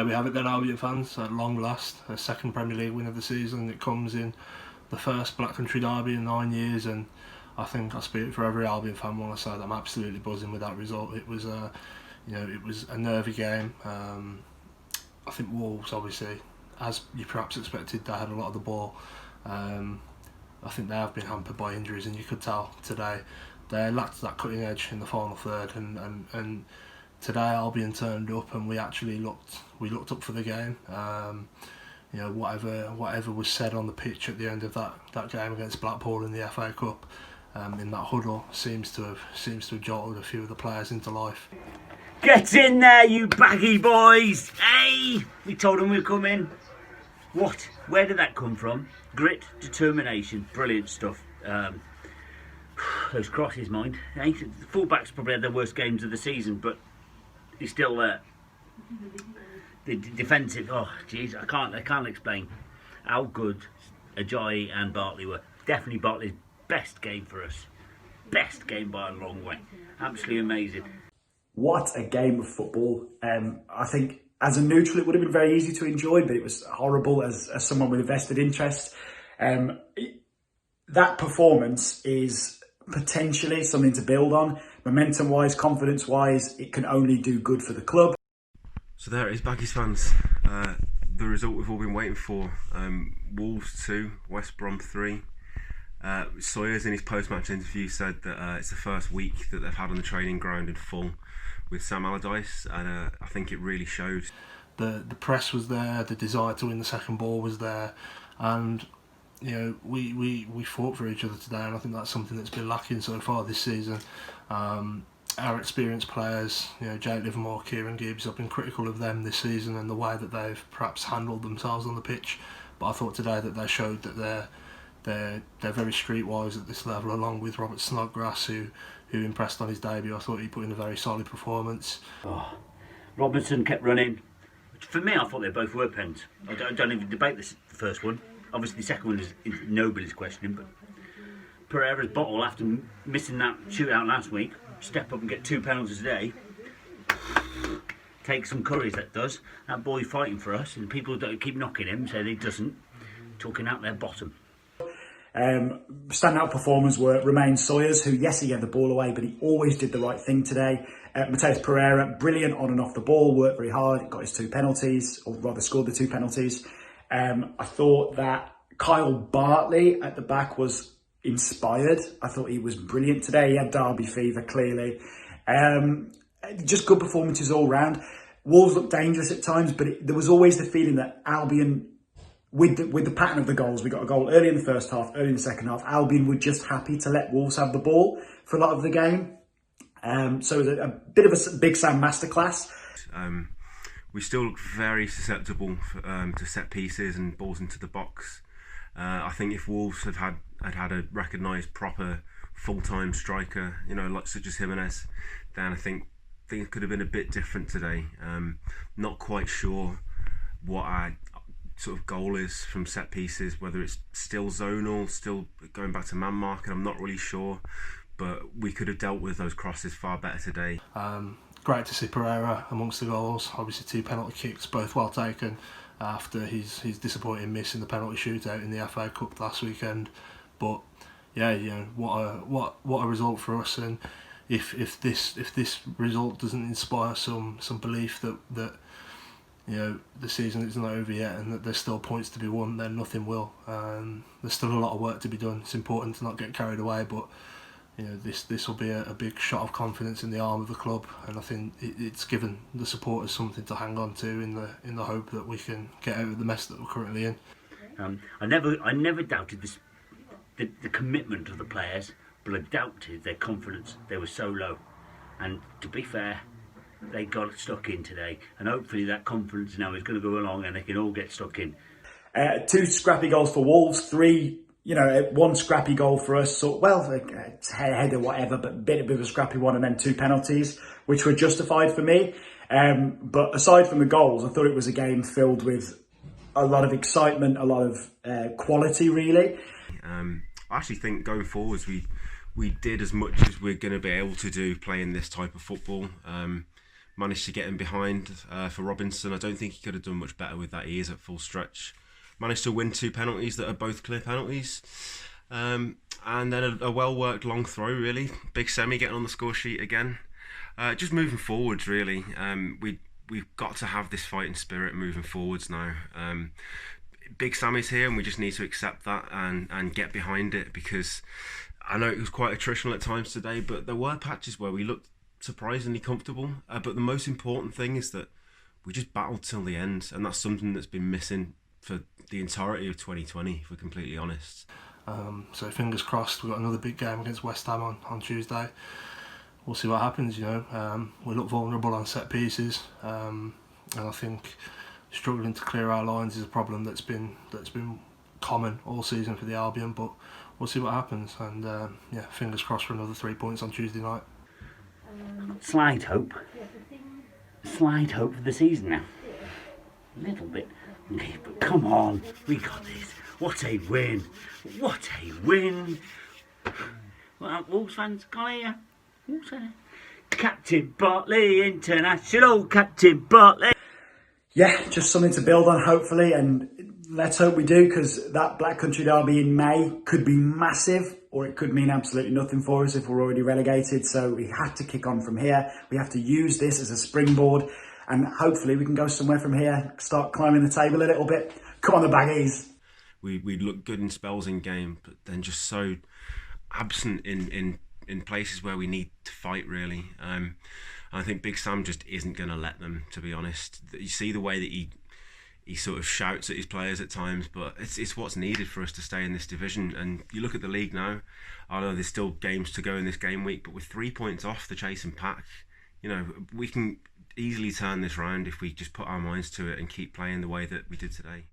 There we have it then, Albion fans, at long last, a second Premier League win of the season. It comes in the first Black Country derby in 9 years, and I think I speak for every Albion fan when I say that I'm absolutely buzzing with that result. It was it was a nervy game. I think Wolves, obviously, as you perhaps expected, they had a lot of the ball. I think they have been hampered by injuries, and you could tell today they lacked that cutting edge in the final third, and today Albion turned up and we actually looked up for the game. Whatever was said on the pitch at the end of that game against Blackpool in the FA Cup, in that huddle, seems to have jolted a few of the players into life. Get in there, you baggy boys! Hey! We told them we'd come in. What? Where did that come from? Grit, determination, brilliant stuff. Those crosses, mind. The fullbacks probably had their worst games of the season, but he's still there. The defensive, oh jeez, I can't explain how good Ajayi and Bartley were. Definitely Bartley's best game for us. Best game by a long way. Absolutely amazing. What a game of football. I think as a neutral it would have been very easy to enjoy, but it was horrible as someone with a vested interest. That performance is potentially something to build on. Momentum wise, confidence wise, it can only do good for the club. So there it is, Baggies fans. The result we've all been waiting for. Wolves 2, West Brom 3. Sawyers in his post-match interview said that it's the first week that they've had on the training ground in full with Sam Allardyce, and I think it really showed. The press was there, the desire to win the second ball was there, and we fought for each other today, and I think that's something that's been lacking so far this season. Our experienced players, Jake Livermore, Kieran Gibbs, I've been critical of them this season and the way that they've perhaps handled themselves on the pitch, but I thought today that they showed that they're very streetwise at this level, along with Robert Snodgrass, who impressed on his debut. I thought he put in a very solid performance. Robinson kept running. For me, I thought they both were pens. I don't even debate the first one. Obviously, the second one is nobody's questioning, but Pereira's bottle, after missing that shootout last week, step up and get 2 penalties today. Take some courage, that does. That boy fighting for us, and people don't keep knocking him, say he doesn't, talking out their bottom. Standout performers remain Sawyers, who, yes, he gave the ball away, but he always did the right thing today. Mateus Pereira, brilliant on and off the ball, worked very hard, got his 2 penalties, or rather scored the 2 penalties. I thought that Kyle Bartley at the back was inspired. I thought he was brilliant today. He had derby fever, clearly. Just good performances all round. Wolves looked dangerous at times, but there was always the feeling that Albion, with the pattern of the goals, we got a goal early in the first half, early in the second half, Albion were just happy to let Wolves have the ball for a lot of the game. So it was a bit of a Big Sam masterclass. We still look very susceptible to set pieces and balls into the box. I think if Wolves had had a recognised proper full-time striker, like such as Jimenez, then I think things could have been a bit different today. Not quite sure what our sort of goal is from set pieces, whether it's still zonal, still going back to man marking, I'm not really sure, but we could have dealt with those crosses far better today. Great to see Pereira amongst the goals. Obviously 2 penalty kicks, both well taken, after his disappointing miss in the penalty shootout in the FA Cup last weekend. But yeah, what a result for us. And if this result doesn't inspire some belief that the season isn't over yet and that there's still points to be won, then nothing will. There's still a lot of work to be done. It's important to not get carried away, but this will be a big shot of confidence in the arm of the club, and I think it's given the supporters something to hang on to in the hope that we can get out of the mess that we're currently in. I never doubted this, the commitment of the players, but I doubted their confidence. They were so low, and to be fair, they got stuck in today, and hopefully that confidence now is going to go along and they can all get stuck in. 2 scrappy goals for Wolves, 3, 1 scrappy goal for us. So, header, whatever, but a bit of a scrappy one, and then 2 penalties, which were justified for me. But aside from the goals, I thought it was a game filled with a lot of excitement, a lot of quality, really. I actually think going forwards, we did as much as we're going to be able to do playing this type of football. managed to get him behind for Robinson. I don't think he could have done much better with that. He is at full stretch. Managed to win 2 penalties that are both clear penalties. And then a well-worked long throw, really. Big Semi getting on the score sheet again. Just moving forwards, really. We've got to have this fighting spirit moving forwards now. Big Sammy's here, and we just need to accept that and get behind it, because I know it was quite attritional at times today, but there were patches where we looked surprisingly comfortable. But the most important thing is that we just battled till the end, and that's something that's been missing for the entirety of 2020, if we're completely honest. So fingers crossed, we've got another big game against West Ham on Tuesday. We'll see what happens, you know. We look vulnerable on set pieces, and I think struggling to clear our lines is a problem that's been common all season for the Albion, but we'll see what happens, and fingers crossed for another 3 points on Tuesday night. Slight hope for the season now. A little bit. Okay, but come on, we got this. What a win! What a win! Well, Wolves fans, come here. Wolves fans. Captain Bartley, international Captain Bartley. Yeah, just something to build on, hopefully, and let's hope we do, because that Black Country derby in May could be massive, or it could mean absolutely nothing for us if we're already relegated. So we have to kick on from here. We have to use this as a springboard, and hopefully we can go somewhere from here, start climbing the table a little bit. Come on, the Baggies. We look good in spells in game, but then just so absent in places where we need to fight, really. I think Big Sam just isn't going to let them, to be honest. You see the way that he sort of shouts at his players at times, but it's what's needed for us to stay in this division. And you look at the league now, I know there's still games to go in this game week, but with 3 points off the chasing pack, you know, we can easily turn this round if we just put our minds to it and keep playing the way that we did today.